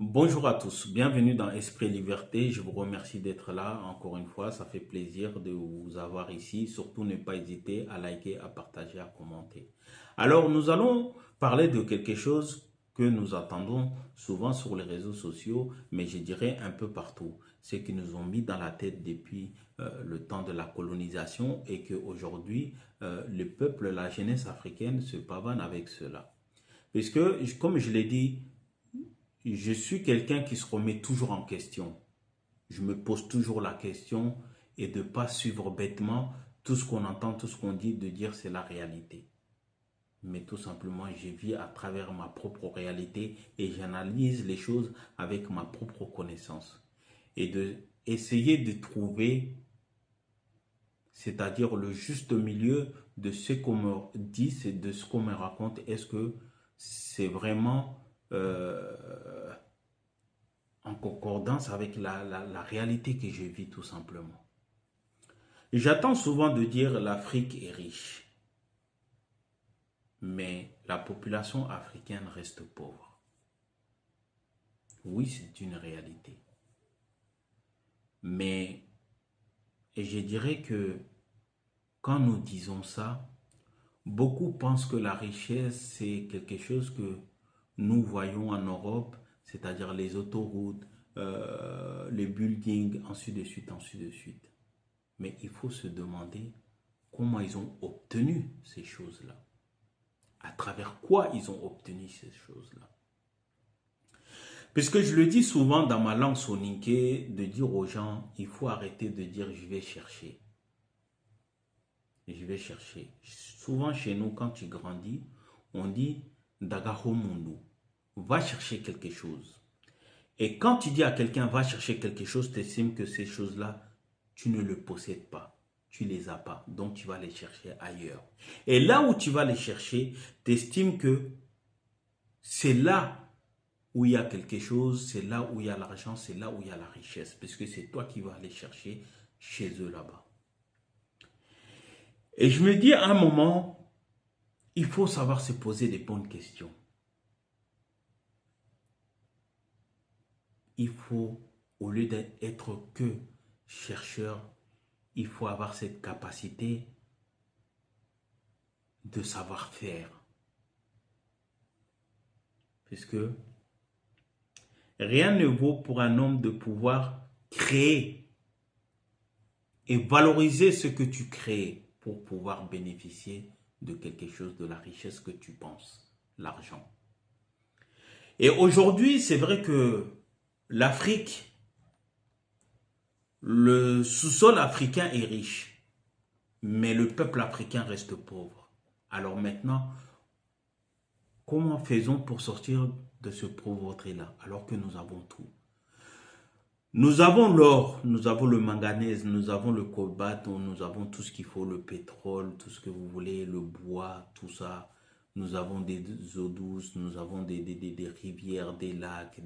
Bonjour à tous, bienvenue dans Esprit Liberté. Je vous remercie d'être là encore une fois. Ça fait plaisir de vous avoir ici. Surtout, ne pas hésiter à liker, à partager, à commenter. Alors, nous allons parler de quelque chose que nous attendons souvent sur les réseaux sociaux, mais je dirais un peu partout. C'est qu'ils nous ont mis dans la tête depuis le temps de la colonisation et qu'aujourd'hui, le peuple, la jeunesse africaine se pavane avec cela. Puisque, comme je l'ai dit, je suis quelqu'un qui se remet toujours en question. Je me pose toujours la question et de ne pas suivre bêtement tout ce qu'on entend, tout ce qu'on dit, de dire c'est la réalité. Mais tout simplement, je vis à travers ma propre réalité et j'analyse les choses avec ma propre connaissance. Et de essayer de trouver, c'est-à-dire le juste milieu de ce qu'on me dit, c'est de ce qu'on me raconte. Est-ce que c'est vraiment en concordance avec la réalité que je vis tout simplement. J'attends souvent de dire l'Afrique est riche, mais la population africaine reste pauvre. Oui, c'est une réalité. Mais je dirais que quand nous disons ça, beaucoup pensent que la richesse, c'est quelque chose que nous voyons en Europe, c'est-à-dire les autoroutes, les buildings, ainsi de suite, ainsi de suite. Mais il faut se demander comment ils ont obtenu ces choses-là. À travers quoi ils ont obtenu ces choses-là. Puisque je le dis souvent dans ma langue soninké, de dire aux gens, il faut arrêter de dire je vais chercher. Je vais chercher. Souvent chez nous, quand tu grandis, on dit Dagaho Mundu. Va chercher quelque chose. Et quand tu dis à quelqu'un va chercher quelque chose, tu estimes que ces choses-là, tu ne le possèdes pas. Tu ne les as pas. Donc tu vas les chercher ailleurs. Et là où tu vas les chercher, tu estimes que c'est là où il y a quelque chose, c'est là où il y a l'argent, c'est là où il y a la richesse. Parce que c'est toi qui vas aller chercher chez eux là-bas. Et je me dis à un moment, il faut savoir se poser des bonnes questions. Il faut, au lieu d'être que chercheur, il faut avoir cette capacité de savoir faire. Puisque rien ne vaut pour un homme de pouvoir créer et valoriser ce que tu crées pour pouvoir bénéficier de quelque chose, de la richesse que tu penses, l'argent. Et aujourd'hui, c'est vrai que l'Afrique, le sous-sol africain est riche, mais le peuple africain reste pauvre. Alors maintenant, comment faisons pour sortir de ce pauvreté-là alors que nous avons tout? Nous avons l'or, nous avons le manganèse, nous avons le cobalt, nous avons tout ce qu'il faut, le pétrole, tout ce que vous voulez, le bois, tout ça. Nous avons des eaux douces, nous avons des rivières, des lacs,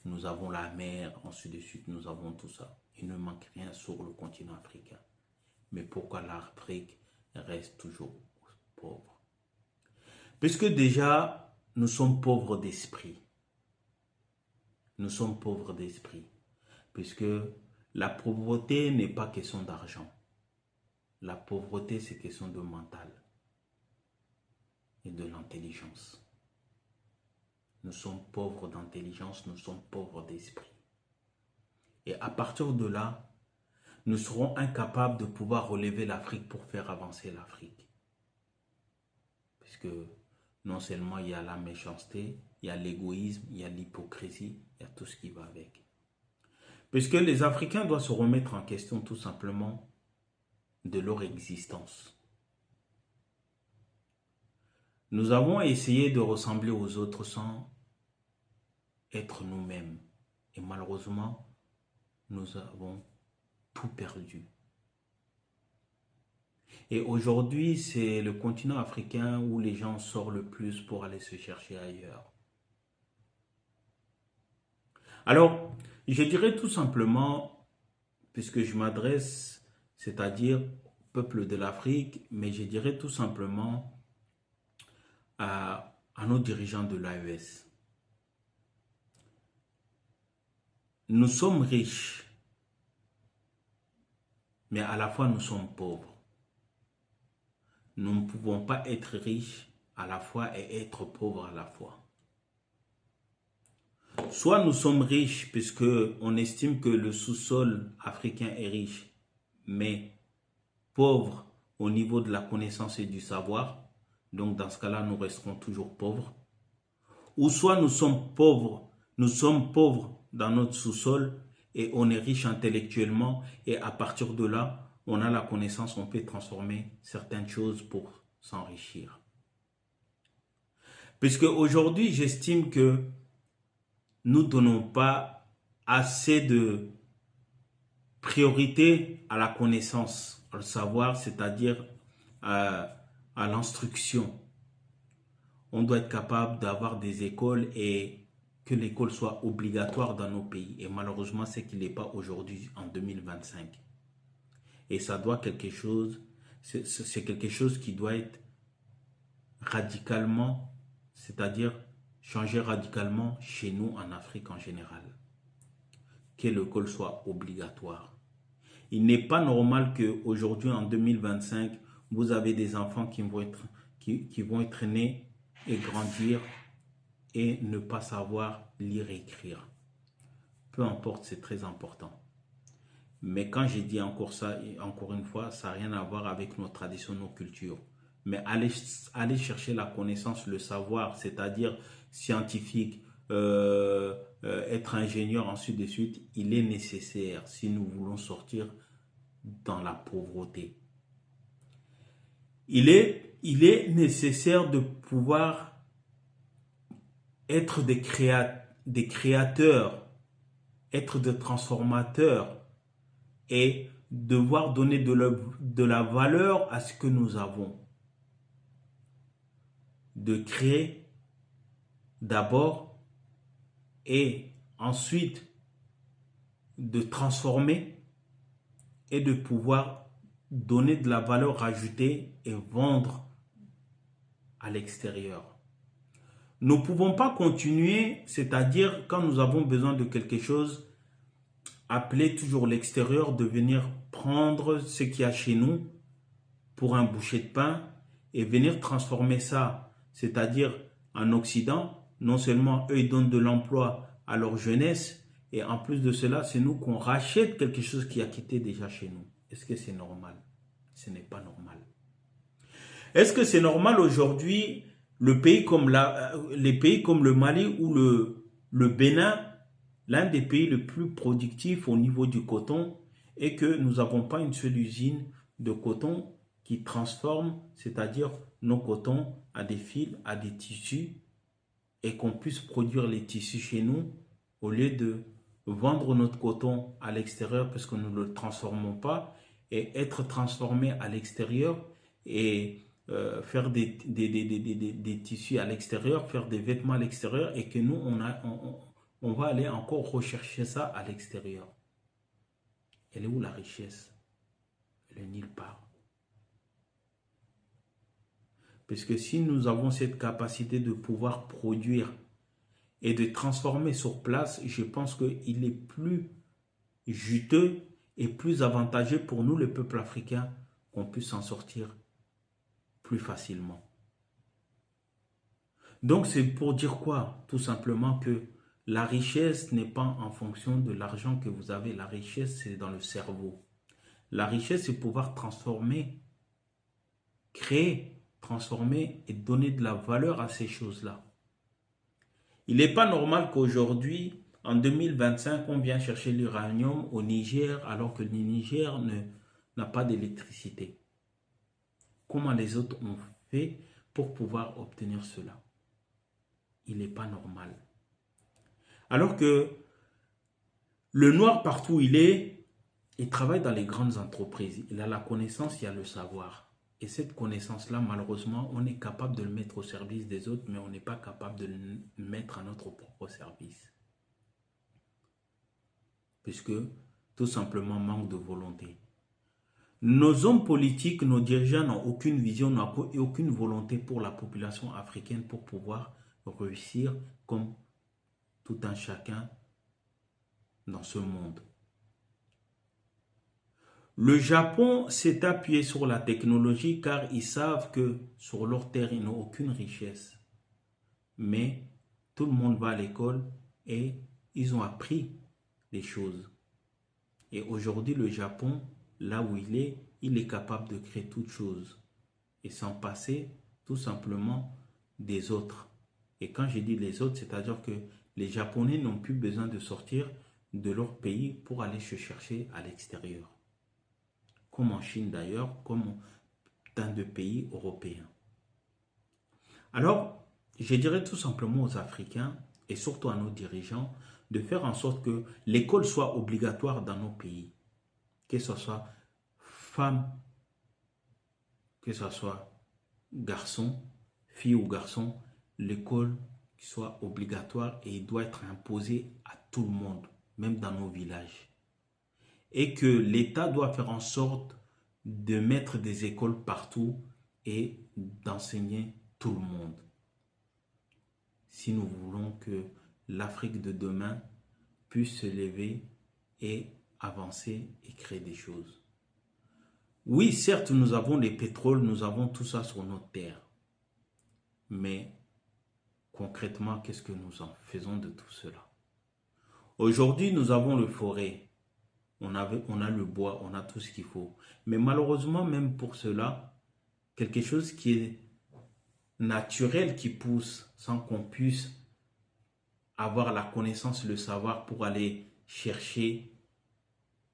nous avons la mer, ensuite de suite, nous avons tout ça. Il ne manque rien sur le continent africain. Mais pourquoi l'Afrique reste toujours pauvre? Puisque déjà, nous sommes pauvres d'esprit. Nous sommes pauvres d'esprit. Puisque la pauvreté n'est pas question d'argent. La pauvreté, c'est question de mental et de l'intelligence. Nous sommes pauvres d'intelligence, nous sommes pauvres d'esprit. Et à partir de là, nous serons incapables de pouvoir relever l'Afrique pour faire avancer l'Afrique. Puisque non seulement il y a la méchanceté, il y a l'égoïsme, il y a l'hypocrisie, il y a tout ce qui va avec. Puisque les Africains doivent se remettre en question tout simplement de leur existence. Nous avons essayé de ressembler aux autres sans être nous-mêmes. Et malheureusement, nous avons tout perdu. Et aujourd'hui, c'est le continent africain où les gens sortent le plus pour aller se chercher ailleurs. Alors, je dirais tout simplement, puisque je m'adresse, c'est-à-dire au peuple de l'Afrique, mais je dirais tout simplement à nos dirigeants de l'AES. nous sommes riches, mais à la fois nous sommes pauvres. Nous ne pouvons pas être riches à la fois et être pauvres à la fois. Soit nous sommes riches puisque on estime que le sous-sol africain est riche, mais pauvres au niveau de la connaissance et du savoir. Donc dans ce cas-là, nous resterons toujours pauvres. Ou soit nous sommes pauvres dans notre sous-sol et on est riche intellectuellement et à partir de là, on a la connaissance, on peut transformer certaines choses pour s'enrichir. Puisque aujourd'hui, j'estime que nous ne donnons pas assez de priorité à la connaissance, au savoir, c'est-à-dire à l'instruction. On doit être capable d'avoir des écoles et que l'école soit obligatoire dans nos pays. Et malheureusement, c'est qu'il n'est pas aujourd'hui en 2025. Et ça doit quelque chose, c'est quelque chose qui doit être radicalement, c'est-à-dire changer radicalement chez nous en Afrique en général. Que l'école soit obligatoire. Il n'est pas normal qu'aujourd'hui, en 2025, vous avez des enfants qui vont être nés et grandir et ne pas savoir lire et écrire. Peu importe, c'est très important. Mais quand j'ai dit encore ça, encore une fois, ça n'a rien à voir avec nos traditions, nos cultures. Mais aller chercher la connaissance, le savoir, c'est-à-dire scientifique, être ingénieur, ensuite de suite, il est nécessaire si nous voulons sortir dans la pauvreté. Il est nécessaire de pouvoir être des créateurs, être des transformateurs et devoir donner de la valeur à ce que nous avons. De créer d'abord et ensuite de transformer et de pouvoir donner de la valeur ajoutée et vendre à l'extérieur. Nous ne pouvons pas continuer, c'est-à-dire quand nous avons besoin de quelque chose, appeler toujours l'extérieur de venir prendre ce qu'il y a chez nous pour un bouchée de pain et venir transformer ça, c'est-à-dire en Occident. Non seulement eux ils donnent de l'emploi à leur jeunesse et en plus de cela, c'est nous qu'on rachète quelque chose qui a quitté déjà chez nous. Est-ce que c'est normal? Ce n'est pas normal. Est-ce que c'est normal aujourd'hui, les pays comme le Mali ou le Bénin, l'un des pays les plus productifs au niveau du coton, et que nous n'avons pas une seule usine de coton qui transforme, c'est-à-dire nos cotons à des fils, à des tissus, et qu'on puisse produire les tissus chez nous au lieu de vendre notre coton à l'extérieur parce que nous ne le transformons pas et être transformé à l'extérieur et faire des tissus à l'extérieur, faire des vêtements à l'extérieur et que nous, on va aller encore rechercher ça à l'extérieur. Elle est où la richesse? Elle est nulle part. Parce que si nous avons cette capacité de pouvoir produire et de transformer sur place, je pense qu'il est plus juteux et plus avantageux pour nous, le peuple africain, qu'on puisse s'en sortir plus facilement. Donc c'est pour dire quoi? Tout simplement que la richesse n'est pas en fonction de l'argent que vous avez. La richesse, c'est dans le cerveau. La richesse, c'est pouvoir transformer, créer, transformer et donner de la valeur à ces choses-là. Il n'est pas normal qu'aujourd'hui, en 2025, on vient chercher l'uranium au Niger alors que le Niger n'a pas d'électricité. Comment les autres ont fait pour pouvoir obtenir cela? Il n'est pas normal. Alors que le noir, partout où il travaille dans les grandes entreprises. Il a la connaissance, il a le savoir. Et cette connaissance-là, malheureusement, on est capable de le mettre au service des autres, mais on n'est pas capable de le mettre à notre propre service. Puisque, tout simplement, manque de volonté. Nos hommes politiques, nos dirigeants n'ont aucune vision, n'ont aucune volonté pour la population africaine pour pouvoir réussir comme tout un chacun dans ce monde. Le Japon s'est appuyé sur la technologie car ils savent que sur leur terre, ils n'ont aucune richesse. Mais tout le monde va à l'école et ils ont appris des choses. Et aujourd'hui, le Japon, là où il est capable de créer toutes choses et s'en passer tout simplement des autres. Et quand je dis les autres, c'est-à-dire que les Japonais n'ont plus besoin de sortir de leur pays pour aller se chercher à l'extérieur. Comme en Chine d'ailleurs, comme dans de pays européens. Alors, je dirais tout simplement aux Africains et surtout à nos dirigeants de faire en sorte que l'école soit obligatoire dans nos pays. Que ce soit femme, que ce soit garçon, fille ou garçon, l'école soit obligatoire et il doit être imposé à tout le monde, même dans nos villages. Et que l'État doit faire en sorte de mettre des écoles partout et d'enseigner tout le monde. Si nous voulons que l'Afrique de demain puisse se lever et avancer et créer des choses. Oui, certes, nous avons les pétroles, nous avons tout ça sur notre terre. Mais concrètement, qu'est-ce que nous en faisons de tout cela? Aujourd'hui, nous avons le forêt. On a le bois, on a tout ce qu'il faut. Mais malheureusement, même pour cela, quelque chose qui est naturel qui pousse sans qu'on puisse avoir la connaissance, le savoir pour aller chercher,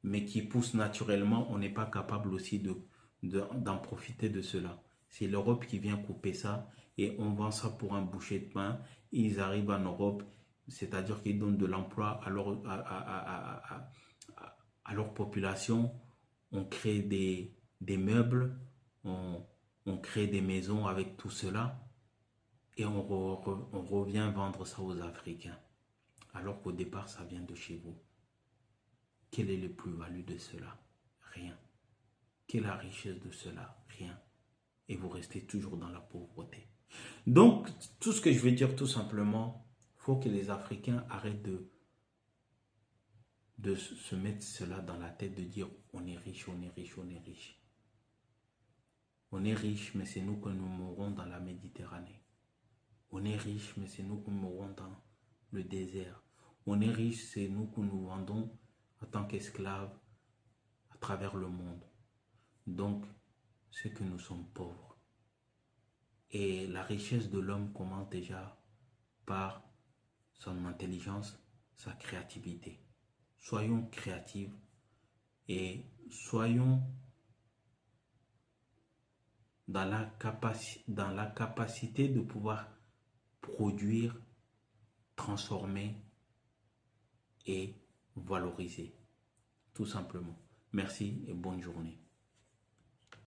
mais qui pousse naturellement, on n'est pas capable aussi d'en profiter de cela. C'est l'Europe qui vient couper ça et on vend ça pour un bouchée de pain. Ils arrivent en Europe, c'est-à-dire qu'ils donnent de l'emploi à leur population. On crée des meubles, on crée des maisons avec tout cela et on revient vendre ça aux Africains. Alors qu'au départ, ça vient de chez vous. Quelle est le plus-value de cela? Rien. Quelle est la richesse de cela? Rien. Et vous restez toujours dans la pauvreté. Donc, tout ce que je veux dire tout simplement, il faut que les Africains arrêtent de se mettre cela dans la tête, de dire on est riche, on est riche, on est riche. On est riche, mais c'est nous que nous mourrons dans la Méditerranée. On est riche, mais c'est nous que nous mourrons dans le désert. On est riche, c'est nous que nous vendons en tant qu'esclaves à travers le monde. Donc, c'est que nous sommes pauvres. Et la richesse de l'homme commence déjà par son intelligence, sa créativité. Soyons créatifs et soyons dans la capacité de pouvoir produire, transformer et valoriser. Tout simplement. Merci et bonne journée.